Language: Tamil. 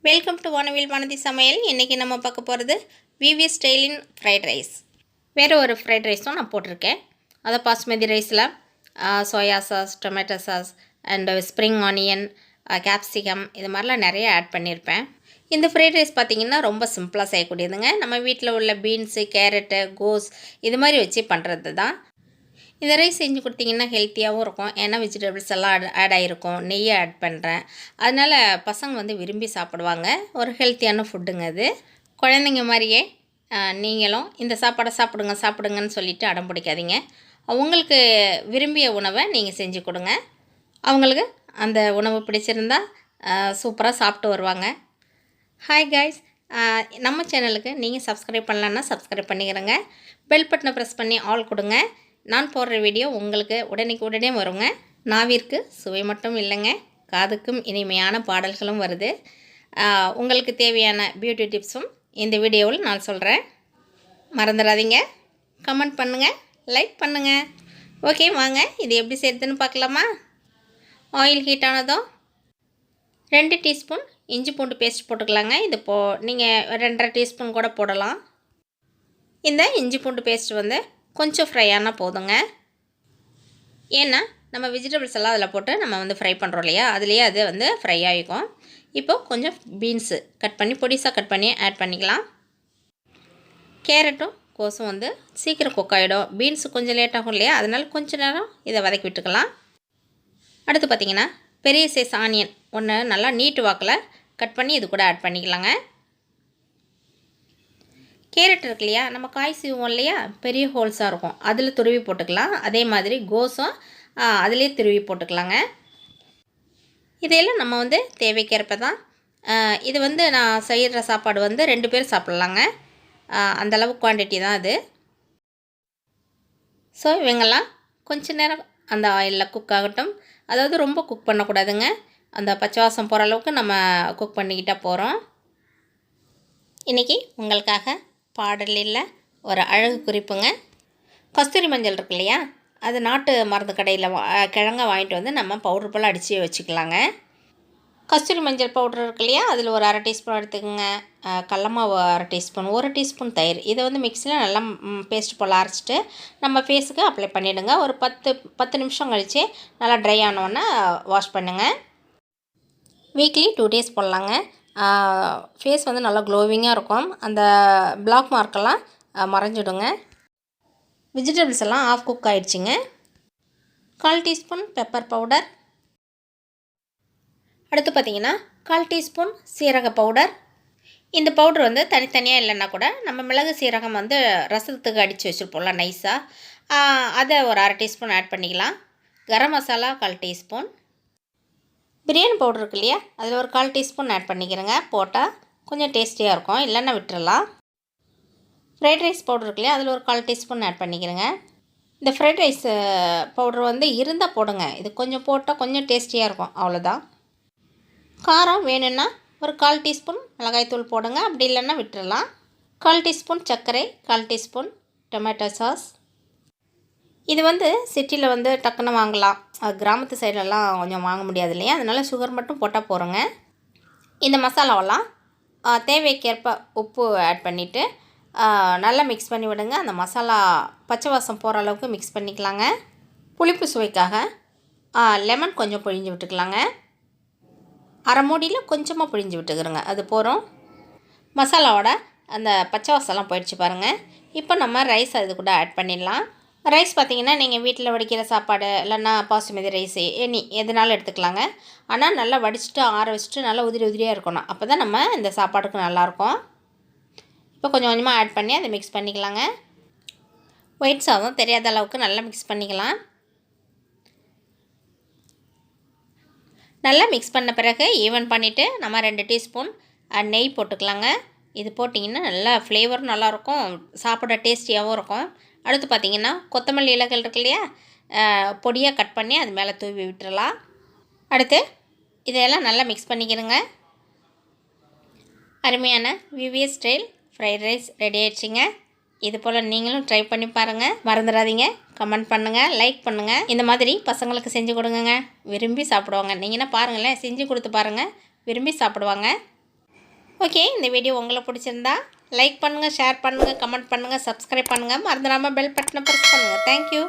வெல்கம் டு வானவில் வனதி சமையல். இன்றைக்கி நம்ம பார்க்க போகிறது VVS ஸ்டைலின் ஃப்ரைட் ரைஸ். வேறு ஒரு ஃப்ரைட் ரைஸும் நான் போட்டிருக்கேன். அதை பாஸ்மதி ரைஸில் soya sauce, tomato sauce and spring onion, capsicum இது மாதிரிலாம் நிறைய ஆட் பண்ணியிருப்பேன். இந்த ஃப்ரைட் ரைஸ் பார்த்திங்கன்னா ரொம்ப சிம்பிளாக செய்யக்கூடியதுங்க. நம்ம வீட்டில் உள்ள பீன்ஸு, கேரட்டு, கோஸ் இது மாதிரி வச்சு பண்ணுறது தான். இந்த ரைஸ் செஞ்சு கொடுத்திங்கன்னா ஹெல்த்தியாகவும் இருக்கும். ஏன்னா வெஜிடபிள்ஸ் எல்லாம் ஆட் ஆகிருக்கும், நெய்யை ஆட் பண்ணுறேன். அதனால் பசங்க விரும்பி சாப்பிடுவாங்க. ஒரு ஹெல்த்தியான ஃபுட்டுங்க அது. குழந்தைங்க மாதிரியே நீங்களும் இந்த சாப்பாடை சாப்பிடுங்கன்னு சொல்லிவிட்டு அடம் பிடிக்காதீங்க. அவங்களுக்கு விரும்பிய உணவை நீங்கள் செஞ்சு கொடுங்க. அவங்களுக்கு அந்த உணவு பிடிச்சிருந்தா சூப்பராக சாப்பிட்டு வருவாங்க. ஹாய் கைஸ், நம்ம சேனலுக்கு நீங்கள் சப்ஸ்கிரைப் பண்ணலன்னா சப்ஸ்கிரைப் பண்ணிக்கிறேங்க. பெல் பட்டனை ப்ரெஸ் பண்ணி ஆல் கொடுங்க. நான் போடுற வீடியோ உங்களுக்கு உடனே வருங்க. நாவிற்கு சுவை மட்டும் இல்லைங்க, காதுக்கும் இனிமையான பாடல்களும் வருது. உங்களுக்கு தேவையான பியூட்டி டிப்ஸும் இந்த வீடியோவில் நான் சொல்கிறேன். மறந்துடாதீங்க, கமெண்ட் பண்ணுங்கள், லைக் பண்ணுங்கள். ஓகே, வாங்க இது எப்படி செய்கிறதுன்னு பார்க்கலாமா? ஆயில் ஹீட் ஆனதும் 2 டீஸ்பூன் இஞ்சி பூண்டு பேஸ்ட் போட்டுக்கலாங்க. இது நீங்கள் 2.5 டீஸ்பூன் கூட போடலாம். இந்த இஞ்சி பூண்டு பேஸ்ட் கொஞ்சம் ஃப்ரை ஆனால் போதுங்க. ஏன்னா நம்ம வெஜிடபிள்ஸ் எல்லாம் அதில் போட்டு நம்ம ஃப்ரை பண்ணுறோம் இல்லையா, அதுலேயே அது ஃப்ரை ஆகிக்கும். இப்போது கொஞ்சம் பீன்ஸு பொடிசாக கட் பண்ணி ஆட் பண்ணிக்கலாம். கேரட்டும் கோஸும் சீக்கிரம் குக் ஆகிடும். பீன்ஸு கொஞ்சம் லேட் ஆகும் இல்லையா, அதனால் கொஞ்சம் நேரம் இதை வதக்கி விட்டுக்கலாம். அடுத்து பார்த்திங்கன்னா பெரிய சைஸ் ஆனியன் ஒன்று நல்லா நீட்டு வாக்கில் கட் பண்ணி இது கூட ஆட் பண்ணிக்கலாங்க. கேரட் இருக்கு இல்லையா, நம்ம காய் சீவோம் இல்லையா, பெரிய ஹோல்ஸாக இருக்கும், அதில் துருவி போட்டுக்கலாம். அதே மாதிரி கோஸும் அதிலே துருவி போட்டுக்கலாங்க. இதையெல்லாம் நம்ம தேவைக்கேற்ப தான். இது நான் செய்கிற சாப்பாடு 2 பேர் சாப்பிட்லாங்க. அந்தளவு குவான்டிட்டி தான் அது. ஸோ இவங்கெல்லாம் கொஞ்ச நேரம் அந்த ஆயிலில் குக் ஆகட்டும். அதாவது ரொம்ப குக் பண்ணக்கூடாதுங்க. அந்த பச்சை வாசம் போகிற அளவுக்கு நம்ம குக் பண்ணிக்கிட்டால் போகிறோம். இன்றைக்கி உங்களுக்காக பாடலில் ஒரு அழகு குறிப்புங்க. கஸ்தூரி மஞ்சள் இருக்கு இல்லையா, அது நாட்டு மருந்து கடையில் கிழங்க வாங்கிட்டு நம்ம பவுட்ரு போல் அடித்து வச்சுக்கலாங்க. கஸ்தூரி மஞ்சள் பவுட்ரு இருக்கு இல்லையா, அதில் ஒரு 1/2 டீஸ்பூன் எடுத்துக்கோங்க. கடலமாவு 1/2 டீஸ்பூன், 1 டீஸ்பூன் தயிர். இதை மிக்ஸியில் நல்லா பேஸ்ட் போல் அரைச்சிட்டு நம்ம ஃபேஸுக்கு அப்ளை பண்ணிவிடுங்க. ஒரு 10 நிமிஷம் கழித்து நல்லா ட்ரை ஆனோடனே வாஷ் பண்ணுங்கள். வீக்லி 2 டேஸ் போடலாங்க. ஃபேஸ் நல்லா க்ளோவிங்காக இருக்கும். அந்த பிளாக் மார்க்கெல்லாம் மறைஞ்சிடுங்க. வெஜிடபிள்ஸ் எல்லாம் ஆஃப் குக் ஆகிடுச்சிங்க. 1/4 டீஸ்பூன் பெப்பர் பவுடர். அடுத்து பார்த்திங்கன்னா 1/4 டீஸ்பூன் சீரக பவுடர். இந்த பவுடர் தனித்தனியாக இல்லைன்னா கூட நம்ம மிளகு சீரகம் ரசத்துக்கு அடித்து வச்சுருப்போம்ல நைஸாக, அதை ஒரு 1/2 டீஸ்பூன் ஆட் பண்ணிக்கலாம். கரம் மசாலா 1/4 டீஸ்பூன். பிரியாணி பவுடர் இருக்கு இல்லையா, அதில் ஒரு 1/4 டீஸ்பூன் ஆட் பண்ணிக்கிறேங்க. போட்டால் கொஞ்சம் டேஸ்டியாக இருக்கும், இல்லைன்னா விட்டுறலாம். ஃப்ரைட் ரைஸ் பவுடர் இருக்கு இல்லையா, அதில் ஒரு 1/4 டீஸ்பூன் ஆட் பண்ணிக்கிறேங்க. இந்த ஃப்ரைட் ரைஸ் பவுடர் இருந்தால் போடுங்க. இது கொஞ்சம் போட்டால் கொஞ்சம் டேஸ்டியாக இருக்கும், அவ்வளோதான். காரம் வேணும்னா ஒரு 1/4 டீஸ்பூன் மிளகாய்த்தூள் போடுங்க, அப்படி இல்லைன்னா விட்டுறலாம். 1/4 டீஸ்பூன் சர்க்கரை, 1/4 டீஸ்பூன் டொமேட்டோ சாஸ். இது சிட்டியில் டக்குன்னு வாங்கலாம். கிராமத்து சைடெல்லாம் கொஞ்சம் வாங்க முடியாது இல்லையா, அதனால் சுகர் மட்டும் போட்டால் போகிறோங்க. இந்த மசாலாவெல்லாம் தேவைக்கேற்ப உப்பு ஆட் பண்ணிவிட்டு நல்லா மிக்ஸ் பண்ணி விடுங்க. அந்த மசாலா பச்சை வாசம் போகிற அளவுக்கு மிக்ஸ் பண்ணிக்கலாங்க. புளிப்பு சுவைக்காக லெமன் கொஞ்சம் பிழிஞ்சு விட்டுக்கலாங்க. அரை மூடியில் கொஞ்சமாக பிழிஞ்சு விட்டுக்கிறோங்க, அது போகிறோம். மசாலாவோட அந்த பச்சை வாசம்லாம் போயிடுச்சு பாருங்கள். இப்போ நம்ம ரைஸ் அது கூட ஆட் பண்ணிடலாம். ரைஸ் பார்த்திங்கன்னா நீங்கள் வீட்டில் வடிக்கிற சாப்பாடு இல்லைன்னா பாசுமதி ரைஸ் எதுனாலும் எடுத்துக்கலாங்க. ஆனால் நல்லா வடிச்சிட்டு ஆற வச்சுட்டு நல்லா உதிரியாக இருக்கணும், அப்போ தான் நம்ம இந்த சாப்பாடுக்கு நல்லாயிருக்கும். இப்போ கொஞ்சம் கொஞ்சமாக ஆட் பண்ணி அதை மிக்ஸ் பண்ணிக்கலாங்க. ஒயிட் சாதம் தெரியாத அளவுக்கு நல்லா மிக்ஸ் பண்ணிக்கலாம். நல்லா மிக்ஸ் பண்ண பிறகு ஈவன் பண்ணிவிட்டு நம்ம 2 டீஸ்பூன் நெய் போட்டுக்கலாங்க. இது போட்டிங்கன்னா நல்லா ஃப்ளேவரும் நல்லாயிருக்கும், சாப்பிட டேஸ்டியாகவும் இருக்கும். அடுத்து பார்த்திங்கன்னா கொத்தமல்லி இலைகள் இருக்கு இல்லையா, பொடியாக கட் பண்ணி அது மேலே தூவி விட்டுறலாம். அடுத்து இதையெல்லாம் நல்லா மிக்ஸ் பண்ணிக்கிறேங்க. அருமையான VVS style fried rice ready ஆகிடுச்சிங்க. இது போல் நீங்களும் ட்ரை பண்ணி பாருங்கள். மறந்துடாதீங்க, கமெண்ட் பண்ணுங்கள், லைக் பண்ணுங்கள். இந்த மாதிரி பசங்களுக்கு செஞ்சு கொடுங்க, விரும்பி சாப்பிடுவாங்க. நீங்கன்னா பாருங்களேன், செஞ்சு கொடுத்து பாருங்கள், விரும்பி சாப்பிடுவாங்க. ஓகே, இந்த வீடியோ உங்களுக்கு பிடிச்சிருந்தா லைக் பண்ணுங்கள், ஷேர் பண்ணுங்கள், கமெண்ட் பண்ணுங்கள், சப்ஸ்கிரைப் பண்ணுங்கள். மறந்துடாமல் பெல் பட்டனை ப்ரெஸ் பண்ணுங்கள். தேங்க்யூ.